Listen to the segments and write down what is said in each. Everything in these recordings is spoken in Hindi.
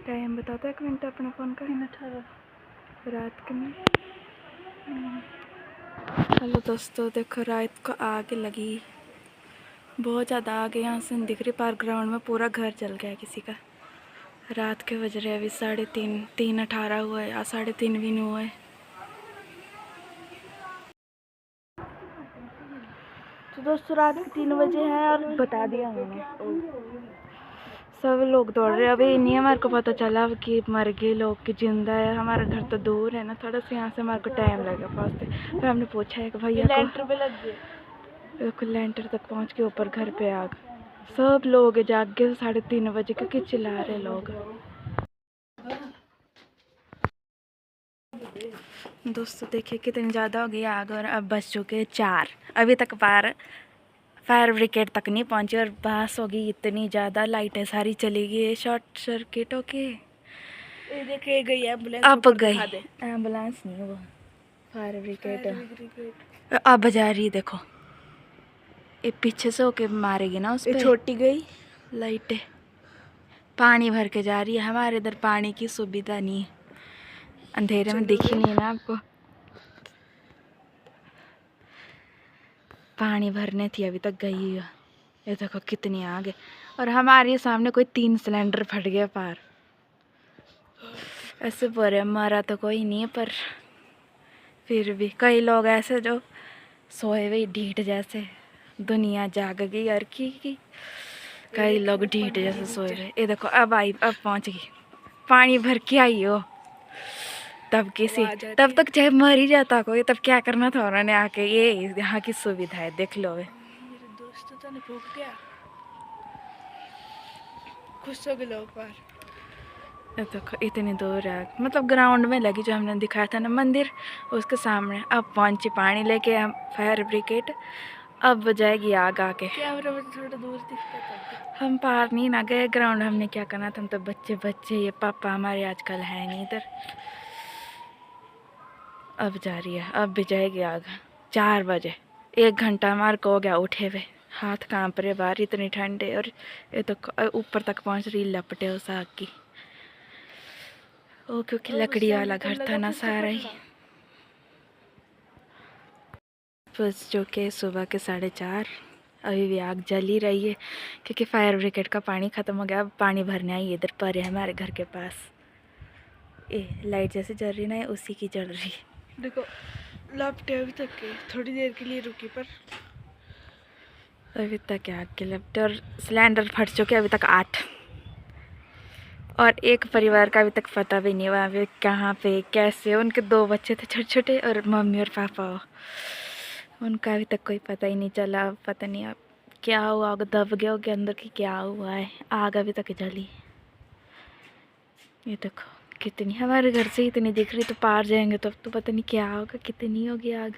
टाइम बताता 1 मिनट अपना फ़ोन का। 3:18 रात के में। हेलो दोस्तों, देखो रात को आग लगी, बहुत ज़्यादा आग है। यहाँ से नहीं दिख रही, पार्क ग्राउंड में पूरा घर जल गया है किसी का। रात के बज रहे अभी 3:30, 3:18 हुआ है या 3:30 भी नहीं हुआ है। तो दोस्तों रात के 3 बजे हैं और बता दिया मैंने। सब लोग दौड़ रहे हैं। अभी नहीं हमारे को पता चला कि मर गए लोग कि जिंदा है। हमारा घर तो दूर है ना थोड़ा सा, यहाँ से हमारे को टाइम लगेगा पहुँचते। फिर हमने पूछा है कि भैया को लेंटर पे लग गए। लेंटर तक पहुँच के ऊपर घर पे आग। सब लोग जाग गए 3:30 बजे क्योंकि चिल्ला रहे लोग। दोस्तों देखिए कितनी ज़्यादा हो गई आग और अब बज चुके 4। अभी तक फायर ब्रिगेड तक नहीं पहुंची और बहस हो गई इतनी ज़्यादा। लाइटें सारी चली गई, शॉर्ट सर्किट हो के देखे गई एम्बुलेंस। अब गई एम्बुलेंस नहीं, वो फायर ब्रिगेड अब जा रही। देखो ये पीछे से होके मारेगी ना उस पे। छोटी गई लाइटें पानी भर के जा रही है। हमारे इधर पानी की सुविधा नहीं है, अंधेरे में दिखी नहीं ना आपको। पानी भरने थी, अभी तक गई है। ये देखो कितनी आग है और हमारे सामने कोई 3 सिलेंडर फट गया पार। ऐसे बुरे मरा तो कोई नहीं है, पर फिर भी कई लोग ऐसे जो सोए हुए ढीठ जैसे। दुनिया जाग गई और की कई लोग ढीठ जैसे सोए हुए। ये देखो अब आई, अब पहुंच गई, पानी भर के आई हो। तब किसी तब तक चाहे मर ही जाता कोई, तब क्या करना था उन्होंने आके। ये यहाँ की सुविधा है, देख लो। मेरे दोस्त तो नहीं भूख गया, खुश हो गए लोग पार। देखो इतनी दूर है, मतलब ग्राउंड में लगी जो हमने दिखाया था ना मंदिर, उसके सामने। अब पहुंची पानी लेके हम फायर ब्रिगेड। अब जाएगी आग आके। कैमरे में थोड़ा दूर दिखता था। हम पार नहीं ना गए ग्राउंड, हमने क्या करना था। हम तो बच्चे ये पापा हमारे आजकल है नहीं इधर। अब जा रही है, अब भी जाएगी आग 4 बजे। 1 घंटा हमारे को हो गया उठे हुए, हाथ कांप रहे बाहर इतनी ठंड है। और ये तो ऊपर तक पहुंच रही लपटे उस आग की। ओ क्योंकि लकड़ी वाला घर था ना सारा ही। बस जो कि सुबह के 4:30, अभी भी आग जल ही रही है क्योंकि फायर ब्रिगेड का पानी ख़त्म हो गया। अब पानी भरने आई इधर पर है हमारे घर के पास। ये लाइट जैसे जल रही ना, उसी की जल रही। देखो लपटे अभी तक के थोड़ी देर के लिए रुकी, पर अभी तक आग के लपटे और सिलेंडर फट चुके अभी तक 8। और एक परिवार का अभी तक पता भी नहीं हुआ वे कहाँ पे कैसे। उनके 2 बच्चे थे छोटे छोटे और मम्मी और पापा, उनका अभी तक कोई पता ही नहीं चला। पता नहीं अब क्या हुआ होगा, दब गया होगा अंदर की क्या हुआ है। आग अभी तक जली। ये देखो कितनी, हमारे घर से इतनी दिख रही, तो पार जाएंगे तो अब तो पता नहीं क्या होगा, कितनी होगी आग।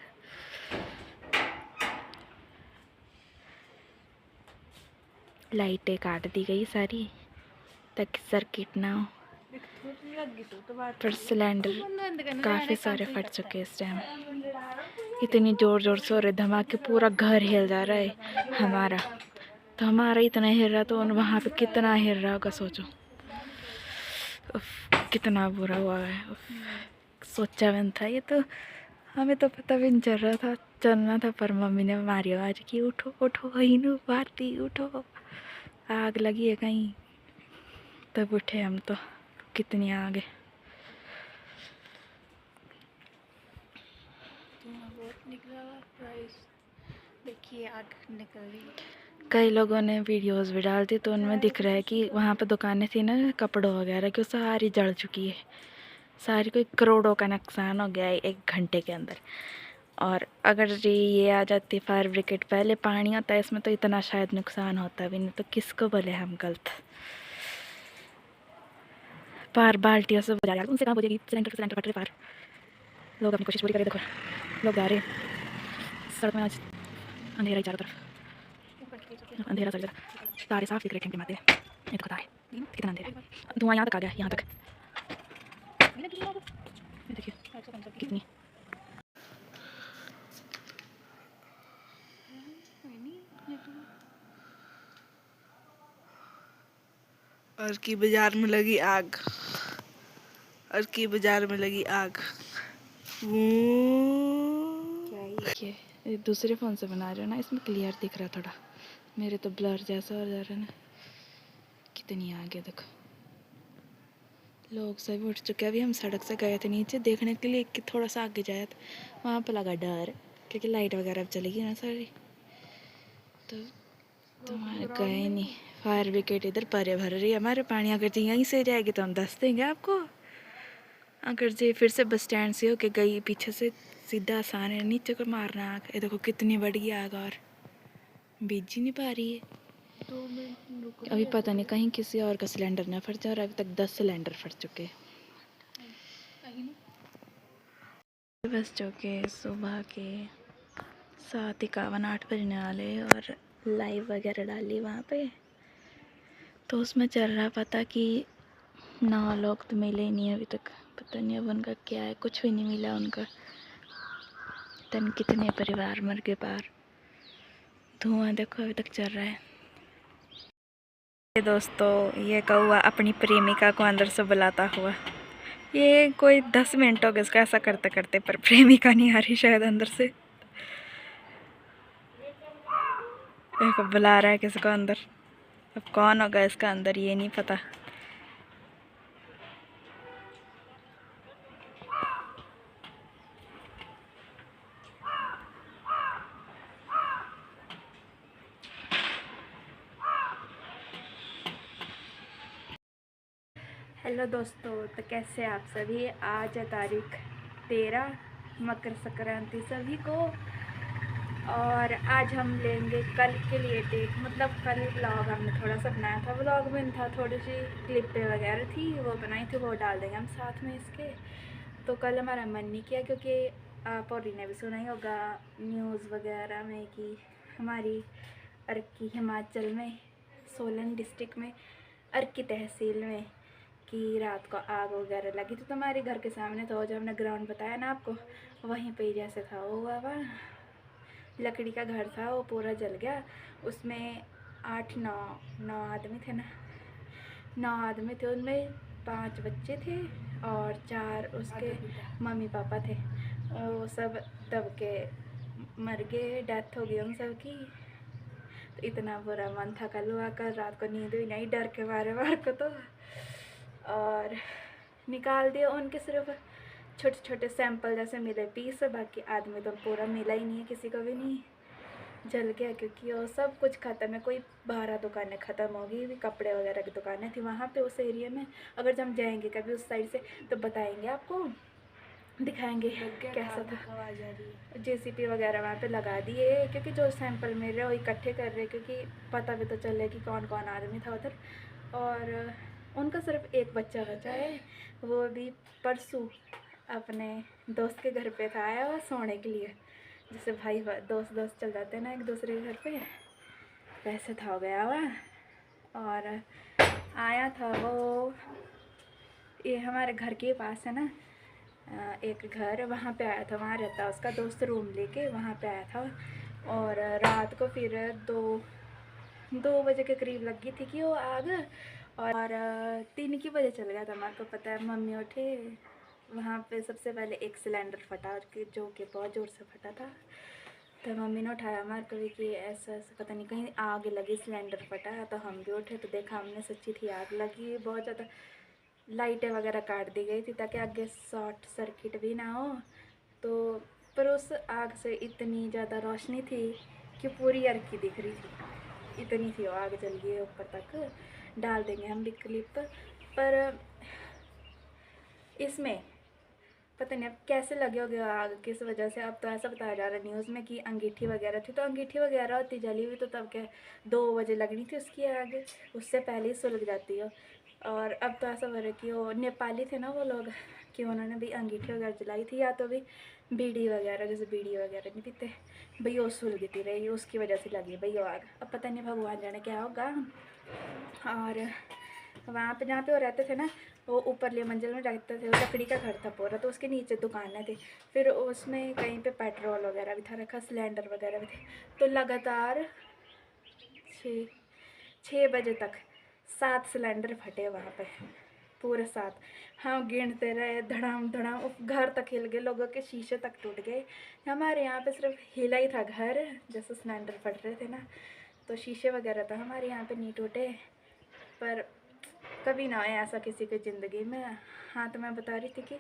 लाइटें काट दी गई सारी ताकि सर्किट ना हो। पर सिलेंडर काफ़ी सारे फट चुके इस टाइम। इतनी ज़ोर ज़ोर से हो रहे धमाके, पूरा घर हिल जा रहा है हमारा। तो हमारा इतना हिल रहा तो वहाँ पे कितना हिल रहा होगा सोचो। कितना बुरा हुआ है। सोचा भी नहीं था ये तो, हमें तो पता भी नहीं चल रहा था, चलना था। पर मम्मी ने हमारी आवाज़ की, उठो उठो हीनू भारती उठो, आग लगी है कहीं। तब उठे हम तो। कितनी आग है। बहुत निकला देखिए आग निकल रही है। कई लोगों ने वीडियोस भी डाल दी तो उनमें दिख रहा है कि वहाँ पे दुकानें थी ना कपड़ों वगैरह की, सारी जल चुकी है सारी। कोई करोड़ों का नुकसान हो गया है 1 घंटे के अंदर। और अगर ये आ जाती फायर ब्रिगेड पहले, पानी होता है इसमें तो इतना शायद नुकसान होता भी नहीं। तो किसको बोले हम गलत। पार बाल्टियों से बुझा, उनसे कहाँ बुझेगी, सिलेंडर फट रहे पार। लोग अपनी कोशिश पूरी करें। देखो लोग जा रहे सड़क में, आज अंधेरा ही चारों तरफ, अंधेरा सर तारे साफ दिख रहे टिमटिमाते मारते हैं। ये देखो तारे कितना अंधेरा, धुआं यहाँ तक आ गया, यहाँ तक। देखिए कितनी। और की बाजार में लगी आग, और की बाजार में लगी आग। क्या ये दूसरे फ़ोन से बना रहे हो ना, इसमें क्लियर दिख रहा थोड़ा, मेरे तो ब्लर जैसा हो जा रहा है ना। कितनी आगे देखो, लोग सभी उठ चुके हैं। अभी हम सड़क से गए थे नीचे देखने के लिए कि थोड़ा सा आगे जाए, तो वहाँ पे लगा डर, क्योंकि लाइट वगैरह अब चलेगी ना सारी, तो हमारे गए नहीं। फायर ब्रिगेड इधर परे भर रही है हमारे पानी, अगर जी यहीं से जाएगी तो हम दस देंगे आपको। अगर जी फिर से बस स्टैंड से होके गई पीछे से सीधा आसान है नीचे को मारना आग। ये देखो कितनी बड़ी आग, और बीज ही नहीं पा रही है। 2 मिनट रुको। अभी पता नहीं कहीं किसी और का सिलेंडर ना फट जाए, और अभी तक 10 सिलेंडर फट चुके हैं। बस चुके सुबह के 7:51, 8 बजने वाले, और लाइव वगैरह डाली वहाँ पे, तो उसमें चल रहा पता कि 9 लोग तो मिले ही नहीं अभी तक। पता नहीं अब उनका क्या है, कुछ भी नहीं मिला उनका। तन कितने परिवार मर गए पार। धुआं देखो अभी तक चल रहा है। ये दोस्तों, ये कौआ अपनी प्रेमिका को अंदर से बुलाता हुआ, ये कोई 10 मिनट हो गए इसका ऐसा करते करते, पर प्रेमिका नहीं आ रही शायद अंदर से। देखो बुला रहा है किसी को अंदर, अब कौन होगा इसका अंदर ये नहीं पता। हेलो दोस्तों, तो कैसे आप सभी। आज है तारीख 13, मकर संक्रांति सभी को। और आज हम लेंगे कल के लिए डेट, मतलब कल व्लॉग हमने थोड़ा सा बनाया था, व्लॉग में था थोड़ी सी क्लिपें वगैरह थी वो बनाई थी, वो डाल देंगे हम साथ में इसके। तो कल हमारा मन नहीं किया, क्योंकि आप और ने भी सुना ही होगा न्यूज़ वगैरह में कि हमारी अर्की हिमाचल में सोलन डिस्ट्रिक्ट में अर्की तहसील में कि रात को आग वगैरह लगी थी। तो हमारे घर के सामने तो जो हमने ग्राउंड बताया ना आपको, वहीं पे जैसे था वो हुआ, लकड़ी का घर था, वो पूरा जल गया। उसमें 8-9 आदमी थे ना, 9 आदमी थे, उनमें 5 बच्चे थे और 4 उसके मम्मी पापा थे। वो सब दब के मर गए, डेथ हो गई उन सब की। तो इतना बुरा मन था कल हुआ, कल रात को नींद भी नहीं, डर के मारे मार को तो। और निकाल दिया उनके, सिर्फ छोटे छोटे सैंपल जैसे मिले पीस, बाकी आदमी तो पूरा मिला ही नहीं है, किसी को भी नहीं। जल गया क्योंकि वो सब कुछ ख़त्म है। कोई 12 दुकानें ख़त्म हो गई, भी कपड़े वगैरह की दुकानें थी वहाँ पे उस एरिया में। अगर जब हम जाएंगे कभी उस साइड से तो बताएंगे आपको, दिखाएंगे कैसा था। जेसीपी वगैरह वहाँ पे लगा दिए, क्योंकि जो सैंपल मिल रहे हैं वो इकट्ठे कर रहे हैं, क्योंकि पता भी तो चले कि कौन कौन आदमी था उधर। और उनका सिर्फ एक बच्चा बचा है, वो भी परसों अपने दोस्त के घर पे था आया हुआ सोने के लिए, जैसे भाई दोस्त चल जाते हैं ना एक दूसरे के घर पे, वैसे था हो गया हुआ। और आया था वो, ये हमारे घर के पास है ना एक घर, वहाँ पे आया था, वहाँ रहता है उसका दोस्त, रूम लेके वहाँ पे आया था। और रात को फिर 2 बजे के करीब लगी थी कि वो आग, और 3 बजे चल गया था। हमारे को पता है, मम्मी उठे, वहाँ पे सबसे पहले एक सिलेंडर फटा, जो कि बहुत ज़ोर से फटा था। तो मम्मी ने उठाया हमारे को भी कि ऐसा ऐसा पता नहीं कहीं आग लगी, सिलेंडर फटा। तो हम भी उठे तो देखा हमने, सच्ची थी आग लगी, बहुत ज़्यादा। लाइटें वगैरह काट दी गई थी ताकि आगे शॉर्ट सर्किट भी ना हो। तो पर उस आग से इतनी ज़्यादा रोशनी थी कि पूरी अर्की दिख रही थी, इतनी थी वो आग जल गई ऊपर तक। डाल देंगे हम भी क्लिप। पर इसमें पता नहीं अब कैसे लगे होगे आग, किस वजह से। अब तो ऐसा बताया जा रहा है न्यूज़ में कि अंगीठी वगैरह थी, तो अंगीठी वगैरह होती जली हुई तो तब क्या 2 बजे लगनी थी उसकी आग, उससे पहले ही सुलग जाती हो। और अब तो ऐसा हो रहा है कि वो नेपाली थे ना वो लोग, कि उन्होंने भी अंगीठी वगैरह जलाई थी, या तो भी बीड़ी वगैरह, जैसे बीड़ी वगैरह नहीं पीते भई, वो सुलगती रही, उसकी वजह से लगी भई वो आग। अब पता नहीं भगवान जाने क्या होगा। और वहाँ पे जहाँ पे वो रहते थे ना, वो ऊपरली मंजिल में रहते थे, वो लकड़ी का घर था पूरा, तो उसके नीचे दुकानें थी। फिर उसमें कहीं पे पेट्रोल वगैरह भी था रखा, सिलेंडर वगैरह भी थे। तो लगातार 6 बजे तक 7 सिलेंडर फटे वहाँ पे, पूरे 7। हम गिनते रहे, धड़ाम धड़ाम, घर तक हिल गए, लोगों के शीशे तक टूट गए। हमारे यहाँ पे सिर्फ हिला ही था घर, जैसे सिलेंडर फट रहे थे ना, तो शीशे वगैरह तो हमारे यहाँ पे नहीं टूटे। पर कभी ना आया ऐसा किसी की ज़िंदगी में। हाँ, तो मैं बता रही थी कि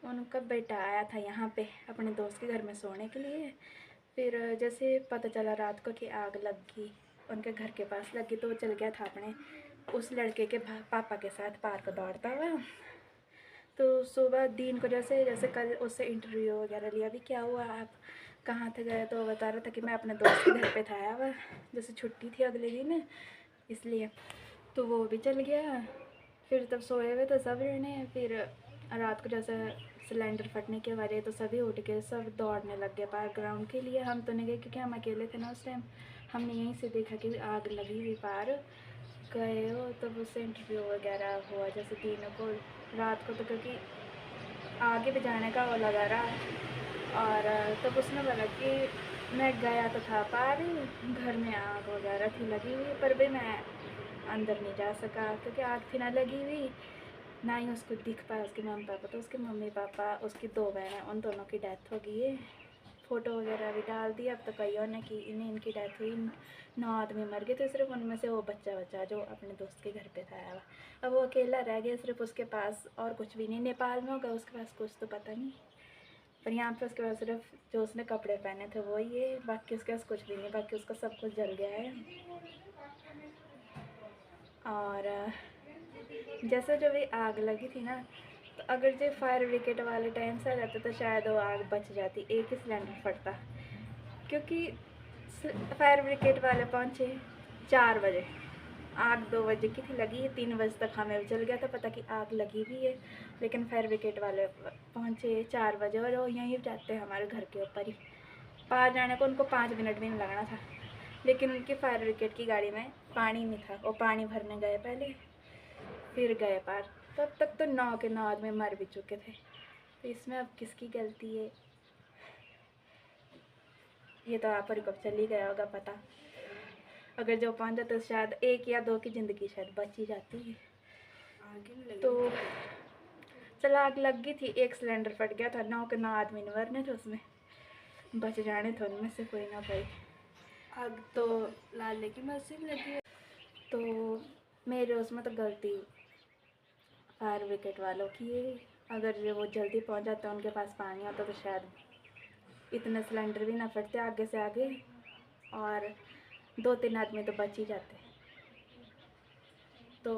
उनका बेटा आया था यहाँ पे अपने दोस्त के घर में सोने के लिए। फिर जैसे पता चला रात को कि आग लग गई, उनके घर के पास लगी, तो वो चल गया था अपने उस लड़के के पापा के साथ पार्क दौड़ता हुआ। तो सुबह दिन को जैसे जैसे कल उससे इंटरव्यू वगैरह लिया, भी क्या हुआ, आप कहाँ थे गए, तो वो बता रहा था कि मैं अपने दोस्त के घर पे था आया हुआ, जैसे छुट्टी थी अगले दिन इसलिए। तो वो भी चल गया। फिर तब सोए हुए थे सब जने। फिर रात को जैसे सिलेंडर फटने के वजह तो सभी उठ के सब दौड़ने लग गए पार ग्राउंड के लिए। हम तो नहीं गए क्योंकि हम अकेले थे ना उस टाइम। हमने यहीं से देखा कि आग लगी हुई, पार गए हो तब उससे इंटरव्यू वगैरह हुआ जैसे तीनों को रात को, तो क्योंकि आगे भी जाने का वो लगा रहा। और तब उसने बोला कि मैं गया तो था पार, घर में आग वगैरह थी लगी हुई, पर भी मैं अंदर नहीं जा सका क्योंकि आग थी ना लगी हुई, ना ही उसको दिख पाया उसके मम्मी पापा। तो उसके मम्मी पापा, उसकी 2 बहनें, उन दोनों की डेथ हो गई है। फ़ोटो वगैरह भी डाल दी। अब तो कईयों ने कि इनकी डेथ हुई, 9 आदमी मर गए, तो सिर्फ उनमें से वो बच्चा जो अपने दोस्त के घर पे था आया हुआ। अब वो अकेला रह गया, सिर्फ उसके पास और कुछ भी नहीं। नेपाल में होगा उसके पास कुछ तो पता नहीं, पर यहाँ पे उसके पास सिर्फ जो उसने कपड़े पहने थे वो ही है, बाकी उसके पास कुछ भी नहीं, बाकी उसका सब कुछ जल गया है। और जैसे जब ये आग लगी थी ना, तो अगर जो फायर ब्रिगेड वाले टाइम से आ जाते तो शायद वो आग बच जाती, एक ही सिलेंडर फटता। क्योंकि फायर ब्रिगेड वाले पहुँचे 4 बजे, आग 2 बजे की थी लगी, 3 बजे तक हमें चल गया था पता कि आग लगी भी है। लेकिन फायर ब्रिगेड वाले पहुँचे 4 बजे, और वो यहीं जाते हैं हमारे घर के ऊपर ही। पार जाने को उनको 5 मिनट भी नहीं लगना था, लेकिन उनकी फायर ब्रिगेड की गाड़ी में पानी नहीं था, वो पानी भरने गए पहले, फिर गए पार। तब तक तो 9 के 9 आदमी मर भी चुके थे। तो इसमें अब किसकी गलती है, ये तो आप पर कब चल ही गया होगा पता। अगर जो पहुँच जाते तो शायद 1 या 2 की ज़िंदगी शायद बच ही जाती है। तो चल आग लग गई थी, एक सिलेंडर फट गया था, 9 के 9 आदमी ने मरने थे उसमें, बच जाने थे उनमें से कोई ना कोई। आग तो लाले की मशीन लगी है। तो मेरे उसमें तो गलती फायर ब्रिगेड वालों की है। अगर वो जल्दी पहुंच जाते, उनके पास पानी होता, तो शायद इतने सिलेंडर भी ना फटते आगे से आगे, और 2-3 आदमी तो बच ही जाते। तो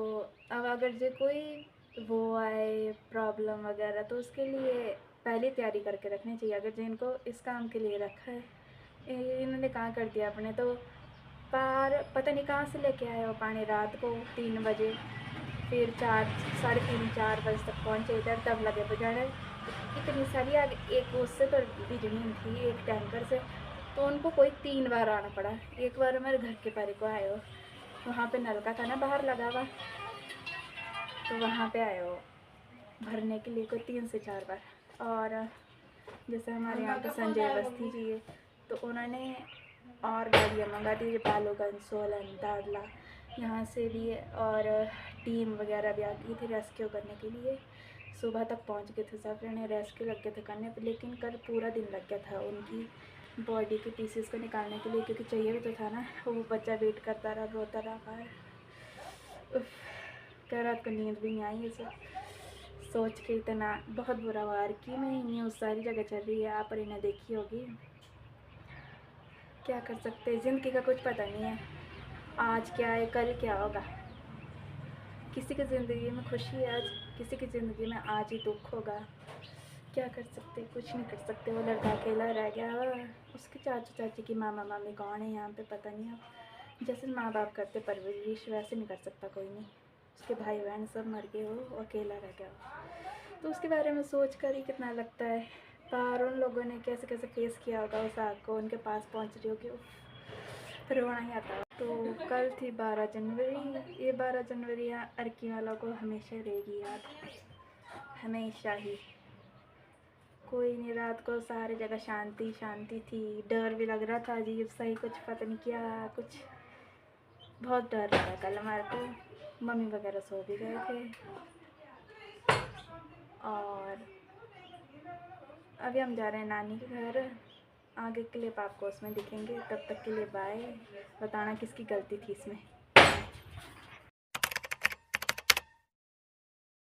अब अगर जो कोई वो आए प्रॉब्लम वगैरह, तो उसके लिए पहले तैयारी करके रखनी चाहिए। अगर जिनको इस काम के लिए रखा है, इन्होंने कहाँ कर दिया अपने, तो पार पता नहीं कहाँ से लेके आए वो पानी रात को 3 बजे, फिर 4, साढ़े 3-4 बजे तक पहुँचे इधर, तब लगे बजाने। इतनी सारी आग, एक उससे तो बिजली थी एक टैंकर से, तो उनको कोई 3 बार आना पड़ा। एक बार मेरे घर के पारी को आए हो, वहाँ पे नलका था ना बाहर लगा हुआ, तो वहाँ पे आए हो भरने के लिए कोई 3 से 4 बार। और जैसे हमारे यहाँ पे संजय अवस्थी जी है, तो उन्होंने और गाड़ियाँ मंगा दी, बालूगंज, सोलन, दादला, यहाँ से भी, और टीम वगैरह भी आ गई थी रेस्क्यू करने के लिए। सुबह तक पहुँच गए थे सब जने, रेस्क्यू लग गए थे करने पर, लेकिन कल पूरा दिन लग गया था उनकी बॉडी के पीसेस को निकालने के लिए, क्योंकि चाहिए भी तो था ना। वो बच्चा वेट करता रहा, रोता रहा बाहर। कह रात को नींद भी नहीं आई है सोच के, इतना बहुत बुरा वार की। मैं न्यूज़ सारी जगह चल रही है, आप और इन्हें देखी होगी। क्या कर सकते हैं, ज़िंदगी का कुछ पता नहीं है, आज क्या है कल क्या होगा। किसी की ज़िंदगी में खुशी है आज, किसी की ज़िंदगी में आज ही दुख होगा। क्या कर सकते, कुछ नहीं कर सकते। वो लड़का अकेला रह गया, उसके चाचू चाची की मामा मामी कौन है यहाँ पे पता नहीं। अब जैसे माँ बाप करते परवरिश, वैसे नहीं कर सकता कोई नहीं। उसके भाई बहन सब मर गए, वो अकेला रह गया। तो उसके बारे में सोच कर ही कितना लगता है, पर उन लोगों ने कैसे कैसे फेस किया होगा उस आग को, उनके पास पहुँच रही होगी, रोना ही आता। तो कल थी 12 जनवरी, ये 12 जनवरी यहाँ अर्की वालों को हमेशा रहेगी याद, हमेशा ही। कोई नहीं, रात को सारी जगह शांति शांति थी, डर भी लग रहा था अजीब सा ही, कुछ पता नहीं क्या कुछ बहुत डर रहा था कल हमारे को। मम्मी वगैरह सो भी गए थे और अभी हम जा रहे हैं नानी के घर। आगे क्लिप आपको उसमें दिखेंगे। तब तक के लिए बाय। बताना किसकी गलती थी इसमें।